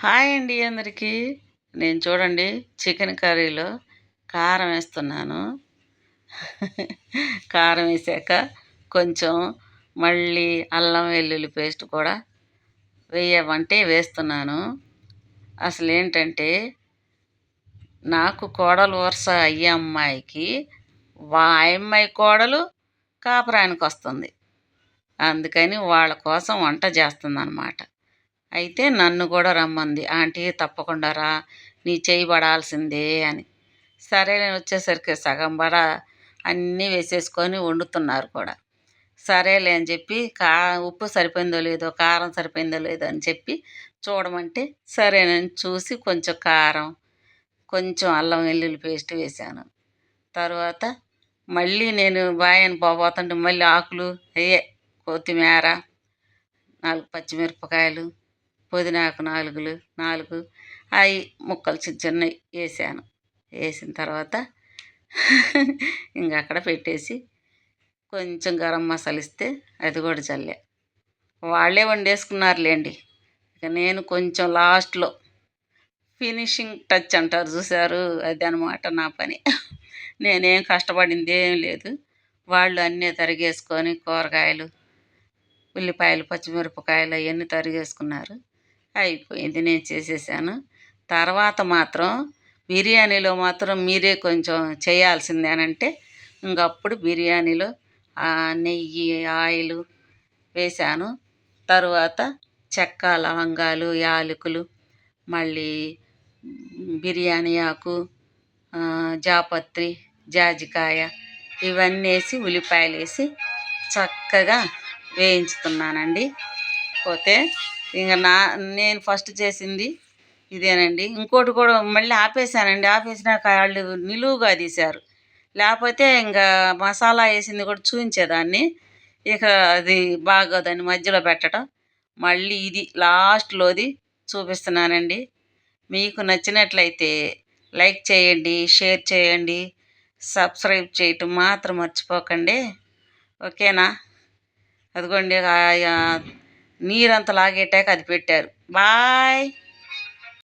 Hi అండి అందరికీ. నేను చూడండి చికెన్ కర్రీలో కారం వేస్తున్నాను. కారం వేసాక కొంచెం మళ్ళీ అల్లం వెల్లుల్లి పేస్ట్ కూడా వేయమంటే వేస్తున్నాను. అసలేంటంటే నాకు కోడలు వరుస అయ్యే అమ్మాయికి అమ్మాయి కోడలు కాపురానికి వస్తుంది. అందుకని వాళ్ళ కోసం వంట చేస్తుందన్నమాట. అయితే నన్ను కూడా రమ్మంది. ఆంటీ తప్పకుండా రా, నీ చేయి పడాల్సిందే అని. సరే నేను వచ్చేసరికి సగం అన్నీ వేసేసుకొని వండుతున్నారు కూడా. సరేలే అని చెప్పి ఉప్పు సరిపోయిందో లేదో, కారం సరిపోయిందో లేదో అని చెప్పి చూడమంటే సరేనని చూసి కొంచెం కారం, కొంచెం అల్లం వెల్లుల్లి పేస్ట్ వేశాను. తర్వాత మళ్ళీ నేను బాయని పోతుంటే మళ్ళీ ఆకులు అయ్యే కొత్తిమీర, 4 పచ్చిమిరపకాయలు, పుదీనాకు 4 అవి ముక్కలు చిన్న చిన్నవి వేసాను. వేసిన తర్వాత ఇంక అక్కడ పెట్టేసి కొంచెం గరం మసాలా ఇస్తే అది కూడా చల్లే. వాళ్ళే వండేసుకున్నారులేండి. ఇక నేను కొంచెం లాస్ట్లో ఫినిషింగ్ టచ్ అంటారు చూసారు, అది అనమాట నా పని. నేనేం కష్టపడింది ఏం లేదు. వాళ్ళు అన్నీ తరిగేసుకొని కూరగాయలు, ఉల్లిపాయలు, పచ్చిమిరపకాయలు అవన్నీ తరిగేసుకున్నారు. అయిపోయింది, నేను చేసేసాను. తర్వాత మాత్రం బిర్యానీలో మాత్రం మీరే కొంచెం చేయాల్సిందేనంటే ఇంకప్పుడు బిర్యానీలో నెయ్యి, ఆయిల్ వేశాను. తరువాత చెక్క, లవంగాలు, యాలకులు, మళ్ళీ బిర్యానీ ఆకు, జాపత్రి, జాజికాయ ఇవన్నీ వేసి ఉల్లిపాయలు వేసి చక్కగా వేయించుతున్నానండి. పోతే ఇంక నేను ఫస్ట్ చేసింది ఇదేనండి. ఇంకోటి కూడా మళ్ళీ ఆపేసానండి. ఆపేసినాక వాళ్ళు నిలువుగా తీశారు. లేకపోతే ఇంకా మసాలా వేసింది కూడా చూపించేదాన్ని. ఇక అది బాగోదని మధ్యలో పెట్టడం, మళ్ళీ ఇది లాస్ట్లోది చూపిస్తున్నానండి. మీకు నచ్చినట్లయితే లైక్ చేయండి, షేర్ చేయండి, సబ్స్క్రైబ్ చేయటం మాత్రం మర్చిపోకండి. ఓకేనా? అదిగోండి నీరంతా లాగేటాక అది పెట్టారు. బాయ్.